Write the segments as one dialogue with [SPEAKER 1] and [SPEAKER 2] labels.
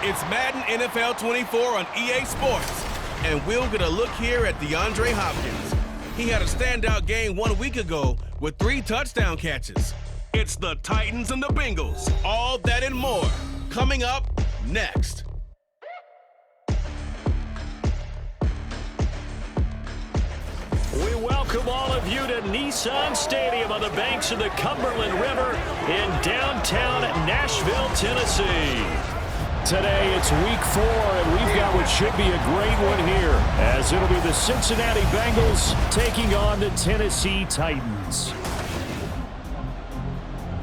[SPEAKER 1] It's Madden NFL 24 on EA Sports. And we'll get a look here at DeAndre Hopkins. He had a standout game 1 week ago with 3 touchdown catches. It's the Titans and the Bengals. All that and more coming up next.
[SPEAKER 2] We welcome all of you to Nissan Stadium on the banks of the Cumberland River in downtown Nashville, Tennessee. Today it's week 4, and we've got what should be a great one here, as it'll be the Cincinnati Bengals taking on the Tennessee Titans.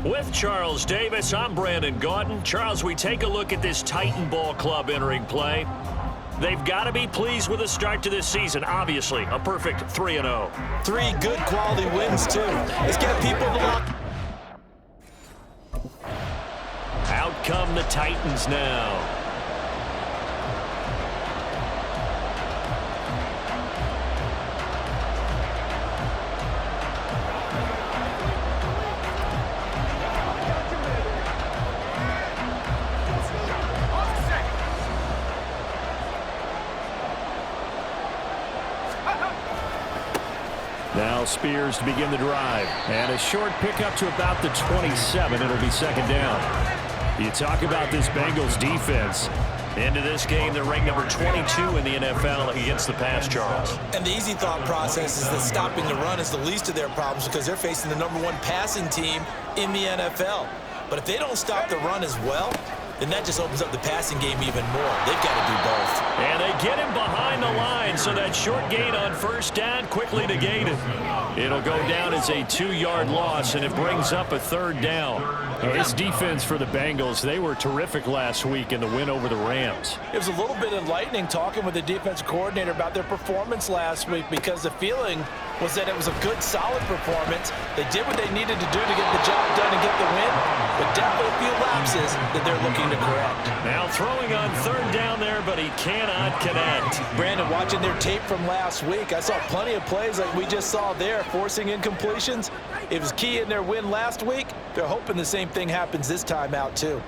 [SPEAKER 2] With Charles Davis, I'm Brandon Gaudin. Charles, we take a look at this Titan Ball Club entering play. They've got to be pleased with the start to this season. Obviously, a perfect 3-0.
[SPEAKER 3] 3 good quality wins, too. Let's get people to lock.
[SPEAKER 2] Out come the Titans now. Now Spears to begin the drive. And a short pickup to about the 27. It'll be second down. You talk about this Bengals defense. Into this game, they're ranked number 22 in the NFL against the pass, Charles.
[SPEAKER 3] And the easy thought process is that stopping the run is the least of their problems because they're facing the number 1 passing team in the NFL. But if they don't stop the run as well, then that just opens up the passing game even more. They've got to do both.
[SPEAKER 2] And they get him behind the line, so that short gain on first down quickly negated. It'll go down as a 2-yard loss, and it brings up a third down. This defense for the Bengals, they were terrific last week in the win over the Rams.
[SPEAKER 3] It was a little bit enlightening talking with the defensive coordinator about their performance last week because the feeling was that it was a good, solid performance. They did what they needed to do to get the job done and get the win, but definitely a few lapses that they're looking to correct.
[SPEAKER 2] Now throwing on third down there, but he cannot connect.
[SPEAKER 3] Brandon, watching their tape from last week, I saw plenty of plays like we just saw there, forcing incompletions. It was key in their win last week. They're hoping the same thing happens this time out, too.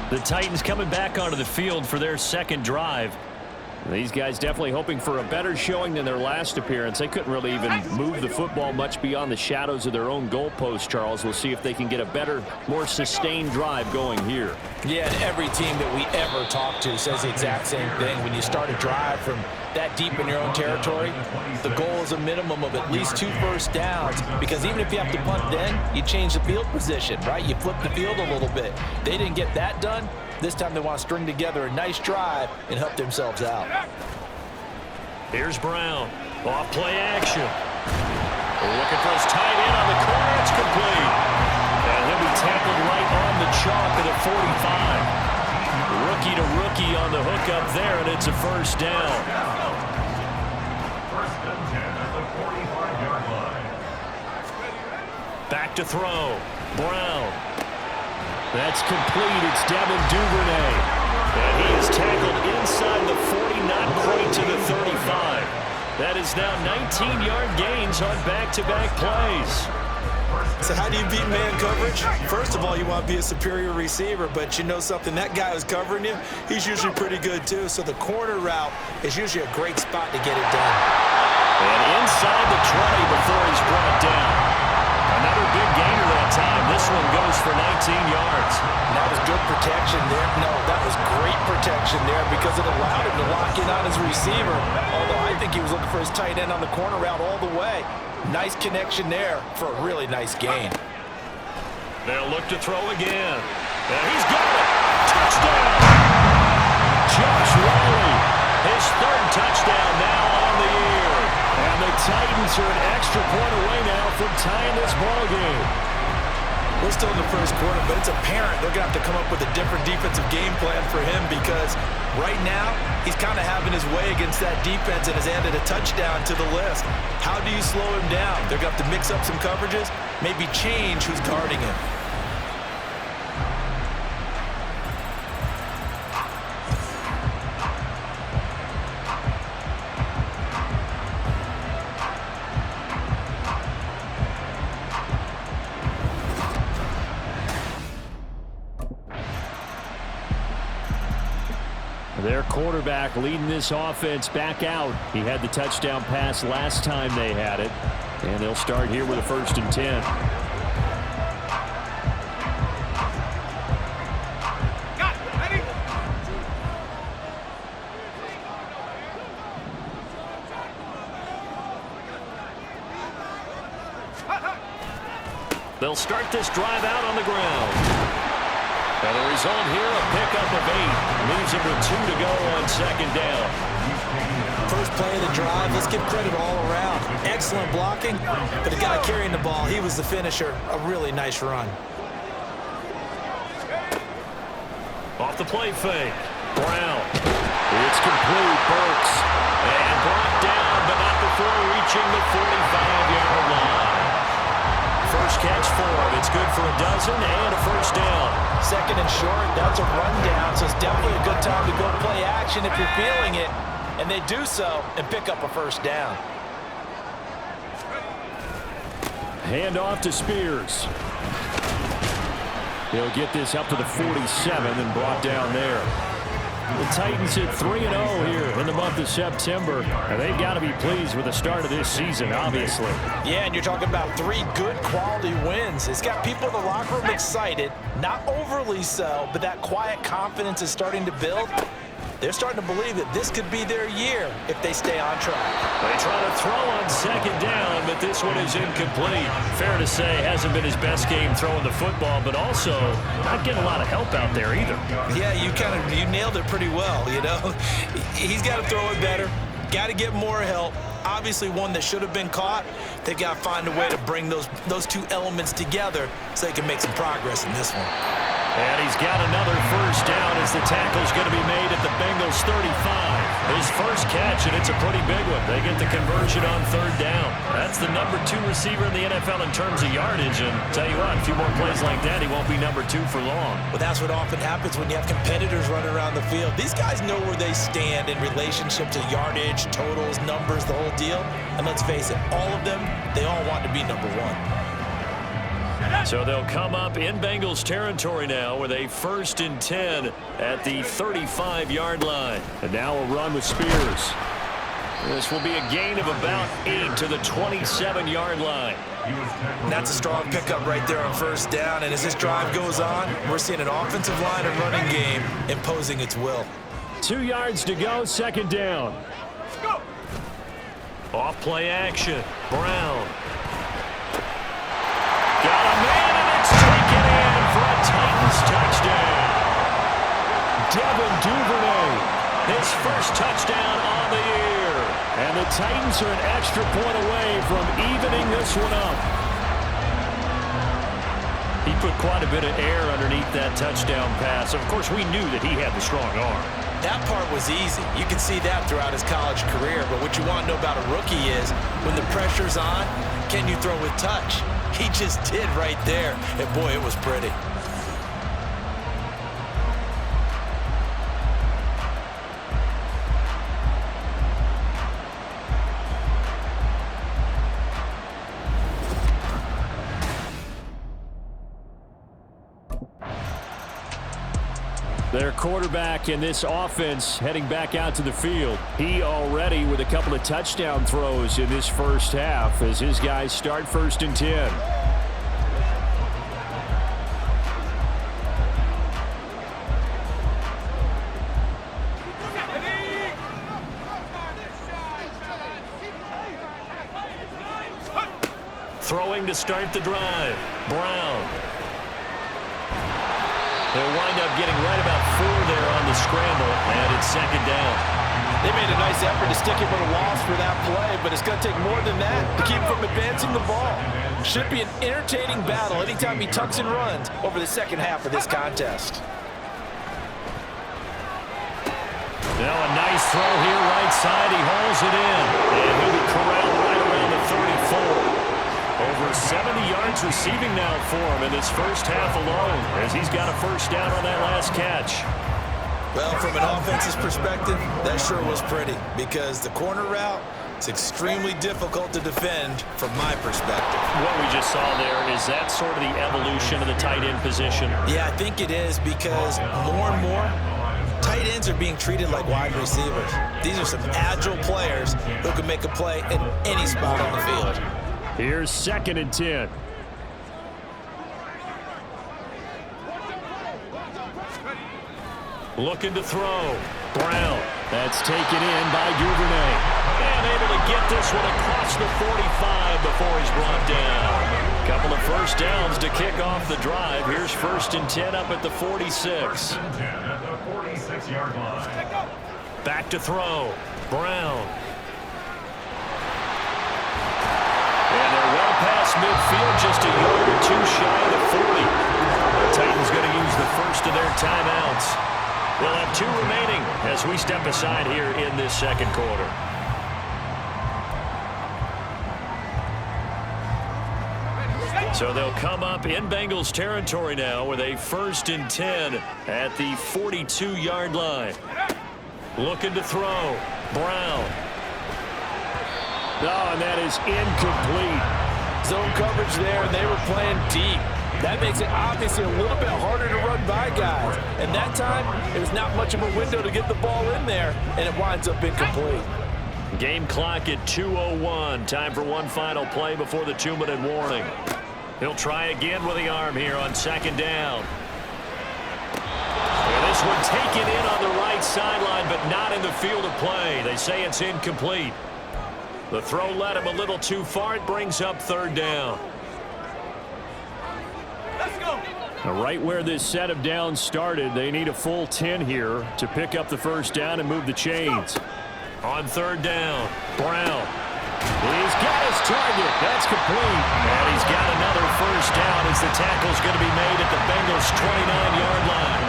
[SPEAKER 2] The Titans coming back onto the field for their second drive. These guys definitely hoping for a better showing than their last appearance. They couldn't really even move the football much beyond the shadows of their own goalpost, Charles. We'll see if they can get a better, more sustained drive going here.
[SPEAKER 3] Yeah, and every team that we ever talk to says the exact same thing. When you start a drive from that deep in your own territory, the goal is a minimum of at least 2 first downs, because even if you have to punt then, you change the field position, right? You flip the field a little bit. They didn't get that done. This time they want to string together a nice drive and help themselves out.
[SPEAKER 2] Here's Brown. Off play action. Looking for his tight end on the corner. It's complete. And he'll be tackled right on the chalk at a 45. Rookie to rookie on the hook up there, and it's a first down.
[SPEAKER 4] First and 10 at the 45-yard line.
[SPEAKER 2] Back to throw. Brown. That's complete. It's Devin Duvernay. And he is tackled inside the 40, not quite to the 35. That is now 19-yard gains on back-to-back plays.
[SPEAKER 3] So how do you beat man coverage? First of all, you want to be a superior receiver, but you know something, that guy who's covering you, he's usually pretty good too. So the corner route is usually a great spot to get it done.
[SPEAKER 2] And inside the 20 before he's brought down. Another big gainer that time. This one goes for 19 yards.
[SPEAKER 3] That was good protection there. No, that was great protection there because it allowed him to lock in on his receiver. Although I think he was looking for his tight end on the corner route all the way. Nice connection there for a really nice gain.
[SPEAKER 2] They'll look to throw again. And he's got it. Touchdown. Josh Riley. His 3rd touchdown now on the year. And the Titans are an extra point away now from tying this ball game.
[SPEAKER 3] We're still in the first quarter, but it's apparent they're going to have to come up with a different defensive game plan for him because right now he's kind of having his way against that defense and has added a touchdown to the list. How do you slow him down? They're going to have to mix up some coverages, maybe change who's guarding him.
[SPEAKER 2] Their quarterback leading this offense back out. He had the touchdown pass last time they had it. And they'll start here with a 1st and 10. They'll start this drive out on the ground. And the result here, a pickup of 8. Leaves him with 2 to go on 2nd down.
[SPEAKER 3] First play of the drive, let's give credit all around. Excellent blocking, but the guy carrying the ball, he was the finisher. A really nice run.
[SPEAKER 2] Off the play fake. Brown. It's complete. Burks. And brought down, but not before reaching the 45-yard line. First catch for him. It's good for a dozen and a 1st down.
[SPEAKER 3] 2nd and short, that's a rundown, so it's definitely a good time to go play action if you're feeling it. And they do so and pick up a 1st down.
[SPEAKER 2] Hand off to Spears. He'll get this up to the 47 and brought down there. The Titans hit 3-0 here in the month of September, and they've got to be pleased with the start of this season, obviously.
[SPEAKER 3] Yeah, and you're talking about 3 good quality wins. It's got people in the locker room excited, not overly so, but that quiet confidence is starting to build. They're starting to believe that this could be their year if they stay on track.
[SPEAKER 2] They try to throw on 2nd down, but this one is incomplete. Fair to say, hasn't been his best game throwing the football, but also not getting a lot of help out there either.
[SPEAKER 3] Yeah, you nailed it pretty well, you know. He's got to throw it better, got to get more help. Obviously one that should have been caught. They've got to find a way to bring those 2 elements together so they can make some progress in this one.
[SPEAKER 2] And he's got another 1st down as the tackle's going to be made at the Bengals 35. His first catch, and it's a pretty big one. They get the conversion on 3rd down. That's the number 2 receiver in the NFL in terms of yardage. And tell you what, a few more plays like that, he won't be number 2 for long.
[SPEAKER 3] Well, that's what often happens when you have competitors running around the field. These guys know where they stand in relationship to yardage, totals, numbers, the whole deal. And let's face it, all of them, they all want to be number 1.
[SPEAKER 2] So they'll come up in Bengals territory now with a 1st and 10 at the 35-yard line. And now a run with Spears. This will be a gain of about 8 to the 27-yard line.
[SPEAKER 3] That's a strong pickup right there on 1st down. And as this drive goes on, we're seeing an offensive line and running game imposing its will.
[SPEAKER 2] 2 yards to go, 2nd down. Go. Off play action. Brown. Got a man, and it's taken in for a Titans touchdown. Devin Duvernay, his first touchdown on the year. And the Titans are an extra point away from evening this one up. He put quite a bit of air underneath that touchdown pass. Of course, we knew that he had the strong arm.
[SPEAKER 3] That part was easy. You can see that throughout his college career. But what you want to know about a rookie is when the pressure's on, can you throw with touch? He just did right there. And boy, it was pretty.
[SPEAKER 2] Their quarterback in this offense heading back out to the field. He already with a couple of touchdown throws in this first half as his guys start 1st and 10. Throwing to start the drive. Brown. They'll wind up getting right about 4 there on the scramble, and it's 2nd down.
[SPEAKER 3] They made a nice effort to stick him with a loss for that play, but it's going to take more than that to keep him from advancing the ball. Should be an entertaining battle anytime he tucks and runs over the second half of this contest.
[SPEAKER 2] Now a nice throw here right side. He hauls it in, and he'll be corralled right around the 34. Over 70 yards receiving now for him in this first half alone as he's got a 1st down on that last catch.
[SPEAKER 3] Well, from an offense's perspective, that sure was pretty because the corner route is extremely difficult to defend from my perspective.
[SPEAKER 2] What we just saw there, is that sort of the evolution of the tight end position?
[SPEAKER 3] Yeah, I think it is because more and more, tight tight ends are being treated like wide receivers. These are some agile players who can make a play in any spot on the field.
[SPEAKER 2] Here's 2nd and 10. Looking to throw. Brown. That's taken in by Duvernay. And able to get this one across the 45 before he's brought down. Couple of first downs to kick off the drive. Here's 1st and 10 up at the 46.
[SPEAKER 4] At the 46-yard line.
[SPEAKER 2] Back to throw. Brown. And they're well past midfield, just a yard or two shy of the 40. The Titans going to use the first of their timeouts. They'll have 2 remaining as we step aside here in this 2nd quarter. So they'll come up in Bengals territory now with a 1st and 10 at the 42-yard line. Looking to throw. Brown. Oh, and that is incomplete.
[SPEAKER 3] Zone coverage there, and they were playing deep. That makes it obviously a little bit harder to run by guys. And that time, it was not much of a window to get the ball in there, and it winds up incomplete.
[SPEAKER 2] Game clock at 2:01. Time for one final play before the 2-minute warning. He'll try again with the arm here on 2nd down. And this one taken in on the right sideline, but not in the field of play. They say it's incomplete. The throw led him a little too far. It brings up 3rd down.
[SPEAKER 1] Let's go.
[SPEAKER 2] Now, right where this set of downs started, they need a full 10 here to pick up the 1st down and move the chains. On 3rd down, Brown. He's got his target. That's complete. And he's got another 1st down as the tackle's going to be made at the Bengals' 29-yard line.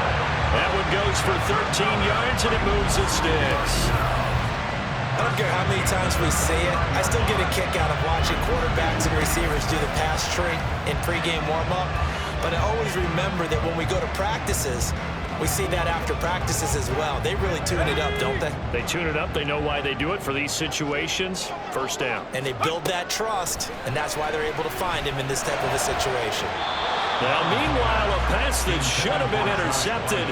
[SPEAKER 2] That one goes for 13 yards, and it moves the sticks.
[SPEAKER 3] I don't care how many times we see it. I still get a kick out of watching quarterbacks and receivers do the pass tree in pregame warm-up. But I always remember that when we go to practices, we see that after practices as well. They really tune it up, don't they?
[SPEAKER 2] They tune it up. They know why they do it for these situations. 1st down.
[SPEAKER 3] And they build that trust, and that's why they're able to find him in this type of a situation.
[SPEAKER 2] Now, meanwhile, a pass that should have been intercepted,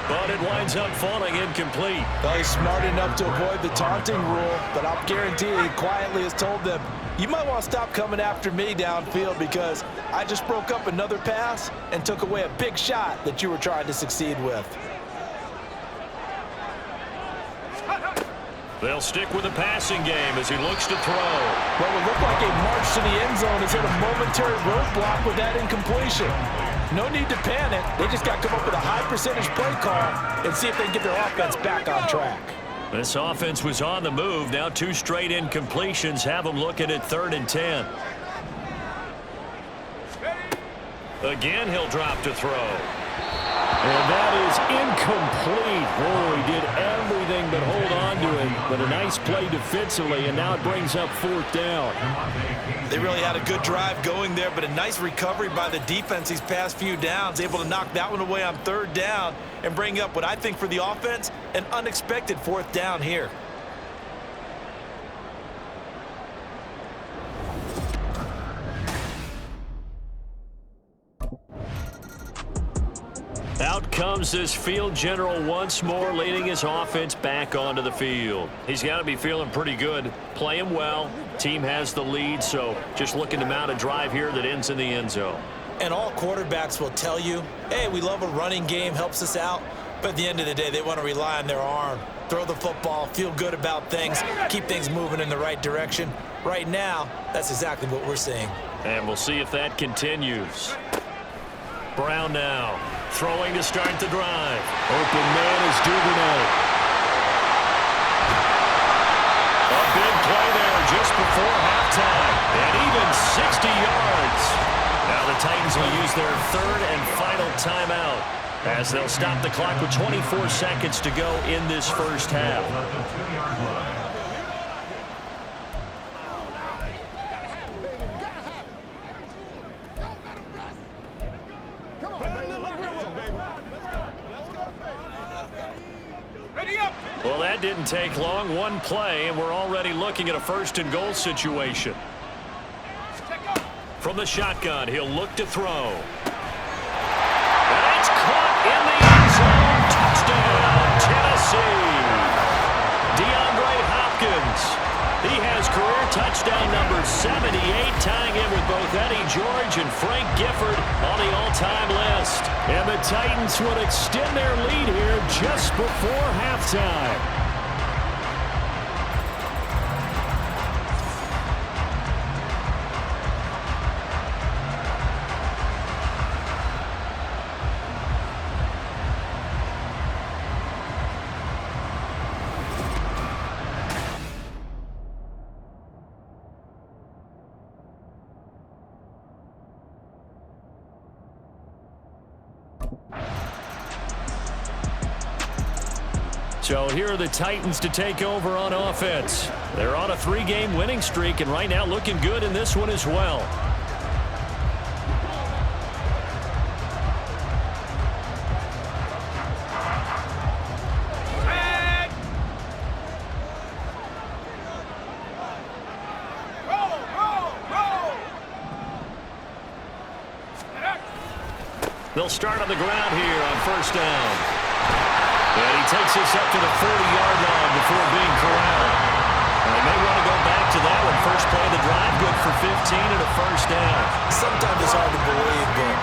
[SPEAKER 2] but it winds up falling incomplete.
[SPEAKER 3] Well, he's smart enough to avoid the taunting rule, but I'll guarantee he quietly has told them, you might want to stop coming after me downfield because I just broke up another pass and took away a big shot that you were trying to succeed with.
[SPEAKER 2] They'll stick with the passing game as he looks to throw.
[SPEAKER 3] What would look like a march to the end zone is hit a momentary roadblock with that incompletion. No need to panic. They just got to come up with a high percentage play call and see if they can get their offense back on track.
[SPEAKER 2] This offense was on the move. Now 2 straight incompletions have them looking at 3rd and 10. Again, he'll drop to throw. And that is incomplete. Boy, he did everything but hold on to it. But a nice play defensively, and now it brings up 4th down.
[SPEAKER 3] They really had a good drive going there, but a nice recovery by the defense these past few downs, able to knock that one away on 3rd down and bring up what I think for the offense, an unexpected 4th down here.
[SPEAKER 2] Out comes this field general once more, leading his offense back onto the field. He's got to be feeling pretty good, playing well. Team has the lead, so just looking to mount a drive here that ends in the end zone.
[SPEAKER 3] And all quarterbacks will tell you, hey, we love a running game, helps us out. But at the end of the day, they want to rely on their arm, throw the football, feel good about things, keep things moving in the right direction. Right now, that's exactly what we're seeing.
[SPEAKER 2] And we'll see if that continues. Brown now, throwing to start the drive. Open man is Duvernay. A big play there just before halftime. And even 60 yards. Now the Titans will use their 3rd and final timeout as they'll stop the clock with 24 seconds to go in this 1st half. Well, that didn't take long. One play, and we're already looking at a 1st and goal situation. From the shotgun, he'll look to throw. That's caught in the end zone. Touchdown, Tennessee. receive. DeAndre Hopkins. He has career touchdown number 78, tying in with both Eddie George and Frank Gifford on the all-time list. And the Titans will extend their lead here just before halftime. So here are the Titans to take over on offense. They're on a 3-game winning streak and right now looking good in this one as well. They'll start on the ground here on first down. And he takes this up to the 40-yard line before being corralled. They may want to go back to that one. First play of the drive, good for 15 and a first down.
[SPEAKER 3] Sometimes it's hard to believe, but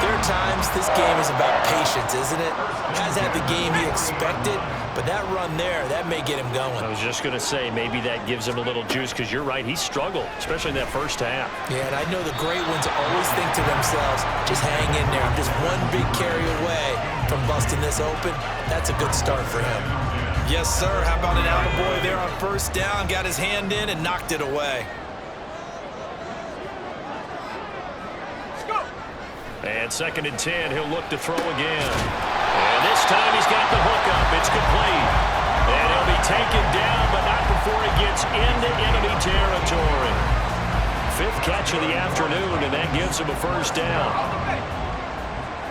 [SPEAKER 3] there are times this game is about patience, isn't it? Has had the game he expected, but that run there, that may get him going.
[SPEAKER 2] I was just going to say, maybe that gives him a little juice, because you're right, he struggled, especially in that first half.
[SPEAKER 3] Yeah, and I know the great ones always think to themselves, just hang in there. I'm just one big carry away from busting this open. That's a good start for him.
[SPEAKER 5] Yes, sir. How about an attaboy there on first down? Got his hand in and knocked it away.
[SPEAKER 2] And 2nd and 10, he'll look to throw again. And this time he's got the hook up. It's complete. And he'll be taken down, but not before he gets into enemy territory. 5th catch of the afternoon, and that gives him a first down.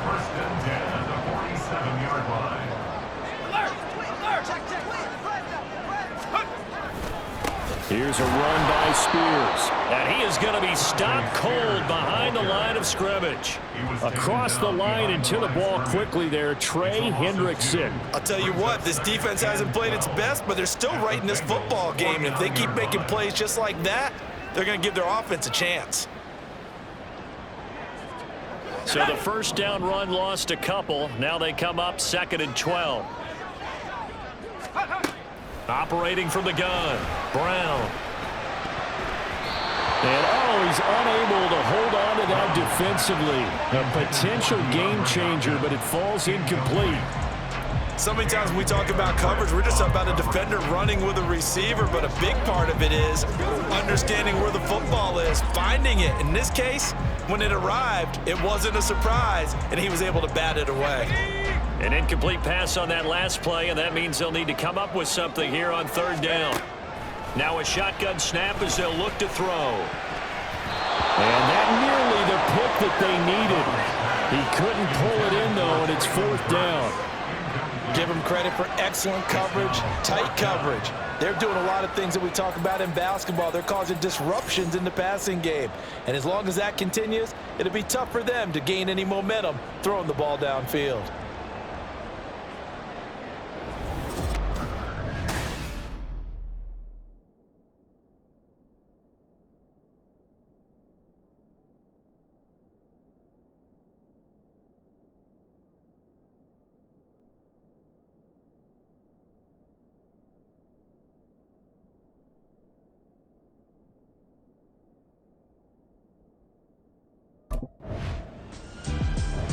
[SPEAKER 4] First and 10 at the 47-yard line.
[SPEAKER 2] Here's a run by Spears. And he is going to be stopped cold behind the line of scrimmage. Across the line and to the ball quickly there, Trey Hendrickson.
[SPEAKER 5] I'll tell you what, this defense hasn't played its best, but they're still right in this football game. And if they keep making plays just like that, they're going to give their offense a chance.
[SPEAKER 2] So the first down run lost a couple. Now they come up 2nd and 12. Operating from the gun, Brown. And he's unable to hold on to that defensively. A potential game changer, but it falls incomplete.
[SPEAKER 5] So many times when we talk about coverage, we're just about a defender running with a receiver, but a big part of it is understanding where the football is, finding it. In this case, when it arrived, it wasn't a surprise, and he was able to bat it away.
[SPEAKER 2] An incomplete pass on that last play, and that means they'll need to come up with something here on 3rd down. Now a shotgun snap as they'll look to throw.
[SPEAKER 3] And that nearly the pick that they needed. He couldn't pull it in, though, and it's 4th down.
[SPEAKER 5] Give him credit for excellent coverage, tight coverage. They're doing a lot of things that we talk about in basketball. They're causing disruptions in the passing game. And as long as that continues, it'll be tough for them to gain any momentum throwing the ball downfield.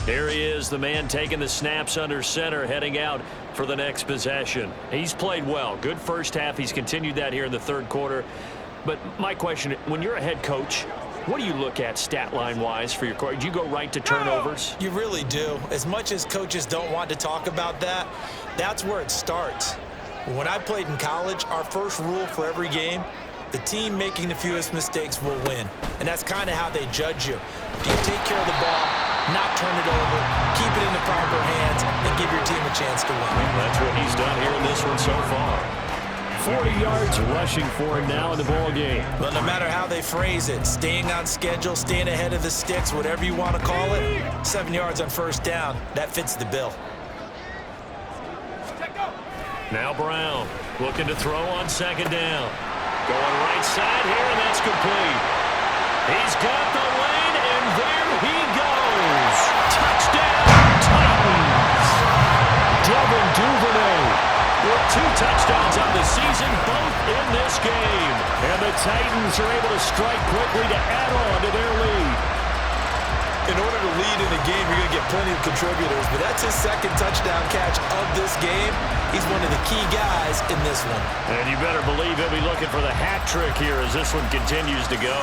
[SPEAKER 2] Here he is, the man taking the snaps under center, heading out for the next possession. He's played well. Good first half. He's continued that here in the 3rd quarter. But my question, when you're a head coach, what do you look at stat line-wise for your coach? Do you go right to turnovers?
[SPEAKER 5] You really do. As much as coaches don't want to talk about that, that's where it starts. When I played in college, our first rule for every game, the team making the fewest mistakes will win. And that's kind of how they judge you. Do you take care of the ball, not turn it over, keep it in the proper hands, and give your team a chance to win?
[SPEAKER 2] That's what he's done here in this one so far. 40 yards rushing for him now in the ball game.
[SPEAKER 5] But no matter how they phrase it, staying on schedule, staying ahead of the sticks, whatever you want to call it, 7 yards on first down, that fits the bill.
[SPEAKER 2] Now Brown looking to throw on second down. Going right side here, and that's complete. He's got the lane, and there he goes. Touchdown, Titans. Devin Duvernay with 2 touchdowns on the season, both in this game. And the Titans are able to strike quickly to add on to their lead.
[SPEAKER 5] In order to lead in a game, you're going to get plenty of contributors, but that's his second touchdown catch of this game. He's one of the key guys in this one.
[SPEAKER 2] And you better believe he'll be looking for the hat trick here as this one continues to go.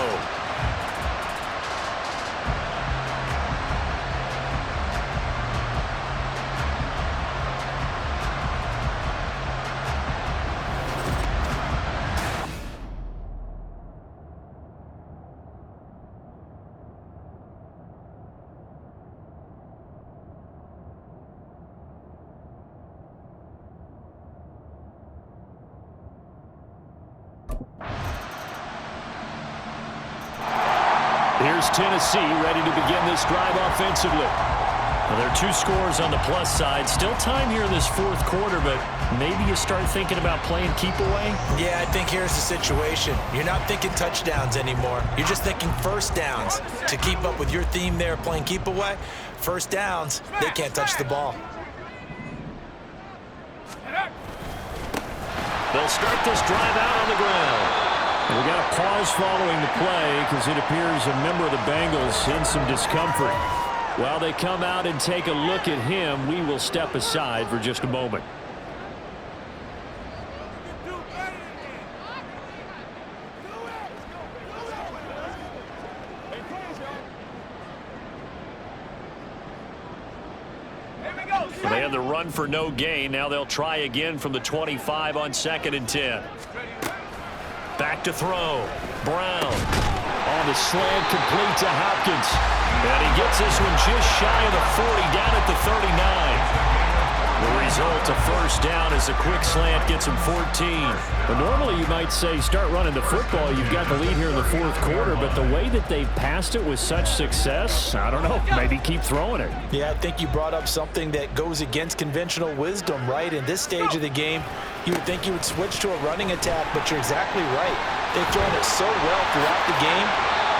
[SPEAKER 2] Here's Tennessee ready to begin this drive offensively. Well, there are 2 scores on the plus side. Still time here in this 4th quarter, but maybe you start thinking about playing keep away?
[SPEAKER 5] Yeah, I think here's the situation. You're not thinking touchdowns anymore. You're just thinking first downs. To keep up with your theme there, playing keep away, first downs, they can't touch the ball.
[SPEAKER 2] They'll start this drive out on the ground. We got a pause following the play because it appears a member of the Bengals in some discomfort. While they come out and take a look at him, we will step aside for just a moment. So they had the run for no gain. Now they'll try again from the 25 on 2nd and 10. Back to throw. Brown on the slant, complete to Hopkins. And he gets this one just shy of the 40, down at the 39. The result, a first down as a quick slant gets him 14. But normally you might say start running the football. You've got the lead here in the 4th quarter, but the way that they've passed it with such success, I don't know, maybe keep throwing it.
[SPEAKER 5] Yeah, I think you brought up something that goes against conventional wisdom, right? In this stage of the game, you would think you would switch to a running attack, but you're exactly right. They've thrown it so well throughout the game,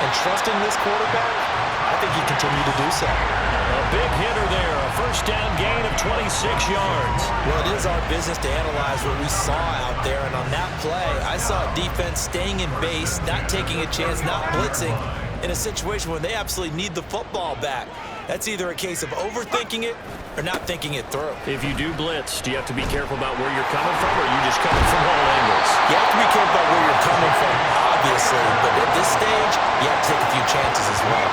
[SPEAKER 5] and trusting this quarterback, I think he continued to do so.
[SPEAKER 2] A big hitter there, a first down gain of 26 yards.
[SPEAKER 5] Well, it is our business to analyze what we saw out there, and on that play, I saw a defense staying in base, not taking a chance, not blitzing, in a situation where they absolutely need the football back. That's either a case of overthinking it or not thinking it through.
[SPEAKER 2] If you do blitz, do you have to be careful about where you're coming from, or are you just coming from all angles?
[SPEAKER 5] You have to be careful about where you're coming from, obviously, but at this stage, you have to take a few chances as well.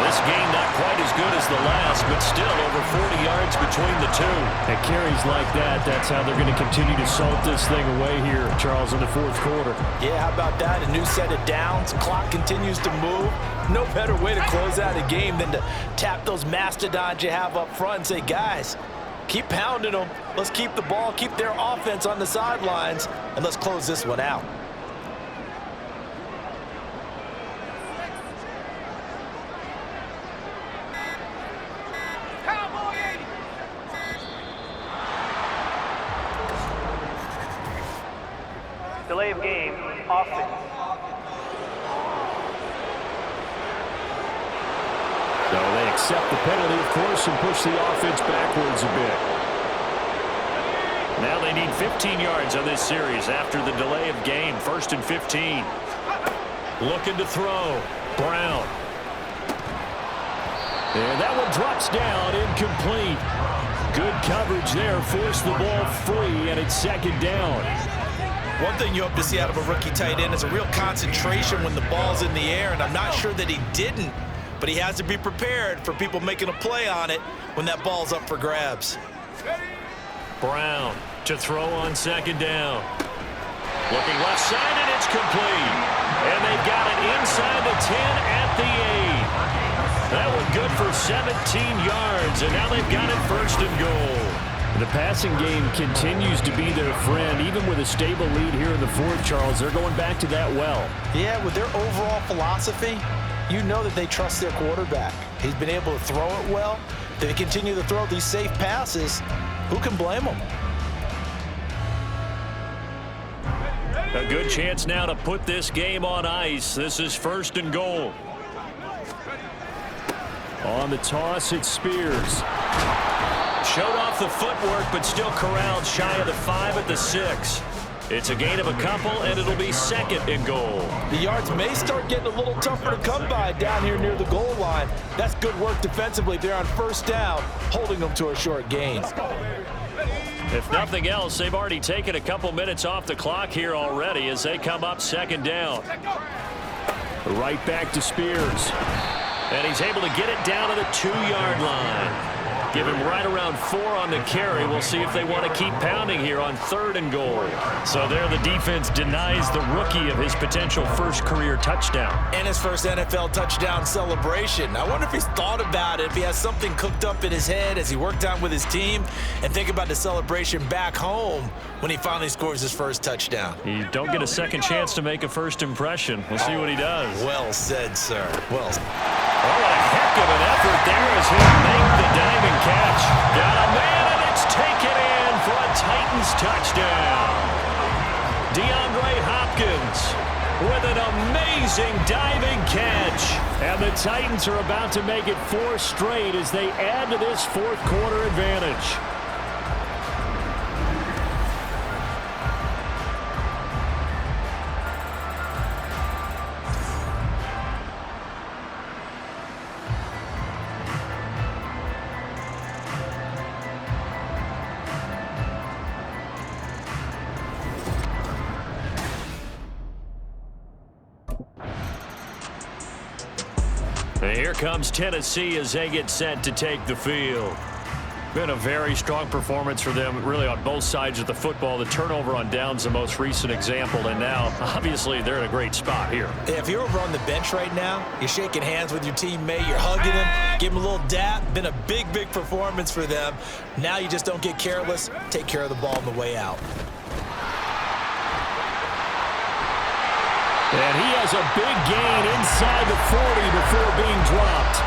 [SPEAKER 2] This game not quite as good as the last, but still over 40 yards between the two. At carries like that, that's how they're going to continue to salt this thing away here, Charles, in the 4th quarter.
[SPEAKER 5] Yeah, how about that? A new set of downs. Clock continues to move. No better way to close out a game than to tap those mastodons you have up front and say, guys, keep pounding them. Let's keep the ball, keep their offense on the sidelines, and let's close this one out.
[SPEAKER 6] Delay of game, offense.
[SPEAKER 2] So they accept the penalty, of course, and push the offense backwards a bit. Now they need 15 yards on this series after the delay of game. 1st and 15. Looking to throw. Brown. And that one drops down, incomplete. Good coverage there, forced the ball free, and it's 2nd down.
[SPEAKER 5] One thing you hope to see out of a rookie tight end is a real concentration when the ball's in the air, and I'm not sure that he didn't, but he has to be prepared for people making a play on it when that ball's up for grabs.
[SPEAKER 2] Brown to throw on 2nd down. Looking left side, and it's complete. And they've got it inside the 10 at the 8. That one good for 17 yards, and now they've got it 1st and goal. The passing game continues to be their friend, even with a stable lead here in the 4th, Charles. They're going back to that well.
[SPEAKER 5] Yeah, with their overall philosophy, you know that they trust their quarterback. He's been able to throw it well. They continue to throw these safe passes. Who can blame them?
[SPEAKER 2] A good chance now to put this game on ice. This is 1st and goal. On the toss, it's Spears. Showed off the footwork, but still corralled shy of the 5 at the 6. It's a gain of a couple, and it'll be 2nd and goal.
[SPEAKER 3] The yards may start getting a little tougher to come by down here near the goal line. That's good work defensively. They're on 1st down, holding them to a short gain.
[SPEAKER 2] If nothing else, they've already taken a couple minutes off the clock here already as they come up 2nd down. Right back to Spears. And he's able to get it down to the 2-yard line. Give him right around 4 on the carry. We'll see if they want to keep pounding here on 3rd and goal. So there the defense denies the rookie of his potential first career touchdown.
[SPEAKER 3] And his first NFL touchdown celebration. I wonder if he's thought about it, if he has something cooked up in his head as he worked out with his team, and think about the celebration back home when he finally scores his first touchdown.
[SPEAKER 2] You don't get a second chance to make a first impression. We'll see what he does.
[SPEAKER 3] Well said, sir. Well said.
[SPEAKER 2] Oh, what a heck of an effort there as he make the diving catch. Got a man, and it's taken in for a Titans touchdown. DeAndre Hopkins with an amazing diving catch. And the Titans are about to make it 4 straight as they add to this 4th quarter advantage. And here comes Tennessee as they get set to take the field. Been a very strong performance for them, really, on both sides of the football. The turnover on downs, the most recent example, and now, obviously, they're in a great spot here.
[SPEAKER 3] If you're over on the bench right now, you're shaking hands with your teammate, you're hugging him, give him a little dap. Been a big, big performance for them. Now you just don't get careless. Take care of the ball on the way out.
[SPEAKER 2] And he has a big gain inside the 40 before being dropped.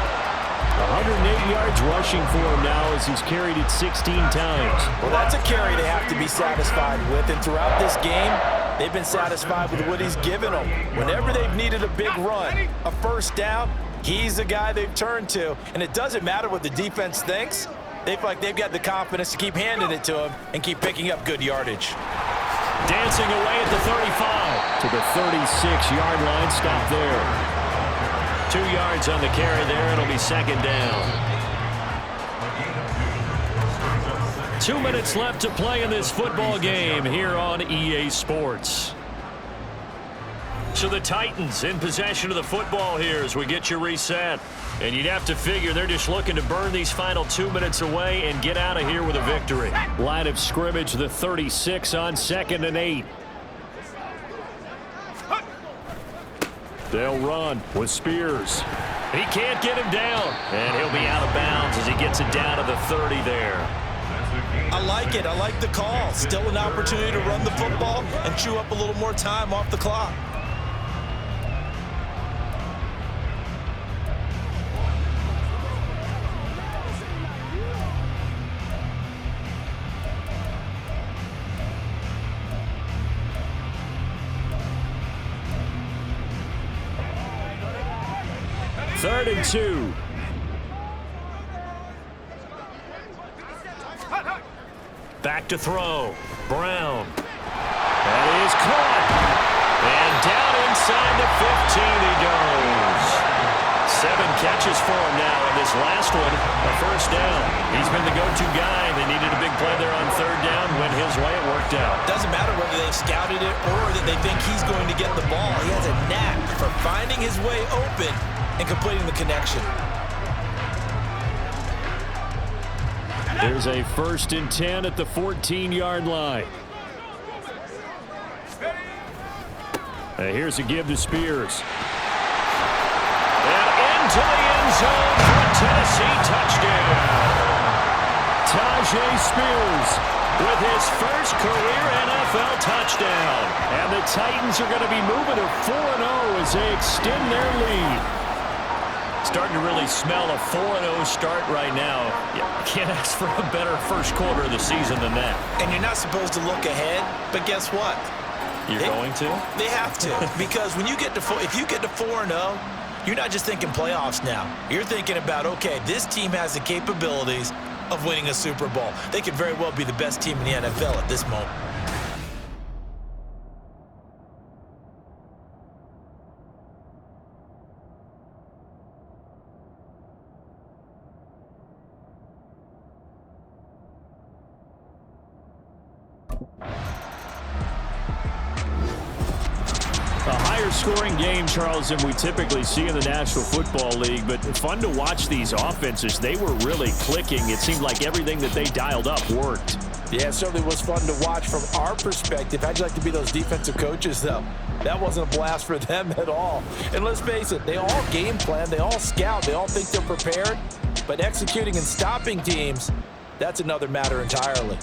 [SPEAKER 2] 108 yards rushing for him now as he's carried it 16 times.
[SPEAKER 3] Well, that's a carry they have to be satisfied with. And throughout this game, they've been satisfied with what he's given them. Whenever they've needed a big run, a first down, he's the guy they've turned to. And it doesn't matter what the defense thinks. They feel like they've got the confidence to keep handing it to him and keep picking up good yardage.
[SPEAKER 2] Dancing away at the 35 to the 36-yard line. Stop there. 2 yards on the carry there. It'll be 2nd down. 2 minutes left to play in this football game here on EA Sports. So the Titans in possession of the football here as we get you reset. And you'd have to figure they're just looking to burn these final 2 minutes away and get out of here with a victory. Line of scrimmage, the 36 on 2nd and 8. They'll run with Spears. He can't get him down. And he'll be out of bounds as he gets it down to the 30 there.
[SPEAKER 3] I like it. I like the call. Still an opportunity to run the football and chew up a little more time off the clock.
[SPEAKER 2] Third and 2. Back to throw. Brown. That is caught. And down inside the 15 he goes. 7 catches for him now, and this last one, a first down. He's been the go-to guy. They needed a big play there on 3rd down. Went his way. It worked out.
[SPEAKER 3] Doesn't matter whether they've scouted it or that they think he's going to get the ball. He has a knack for finding his way open and completing the connection.
[SPEAKER 2] There's a 1st and 10 at the 14-yard line. Here's a give to Spears. And into the end zone for a Tennessee touchdown. Tajay Spears with his first career NFL touchdown. And the Titans are going to be moving to 4-0 as they extend their lead. Starting to really smell a 4-0 start right now. You can't ask for a better first quarter of the season than that.
[SPEAKER 3] And you're not supposed to look ahead, but guess what?
[SPEAKER 2] You're going to?
[SPEAKER 5] They have to, because when you get to if you get to 4-0, you're not just thinking playoffs now. You're thinking about, okay, this team has the capabilities of winning a Super Bowl. They could very well be the best team in the NFL at this moment.
[SPEAKER 2] A higher scoring game, Charles, than we typically see in the National Football League, but fun to watch these offenses. They were really clicking. It seemed like everything that they dialed up worked.
[SPEAKER 3] Yeah, it certainly was fun to watch from our perspective. How'd you like to be those defensive coaches, though? That wasn't a blast for them at all. And let's face it, they all game plan, they all scout, they all think they're prepared, but executing and stopping teams, that's another matter entirely.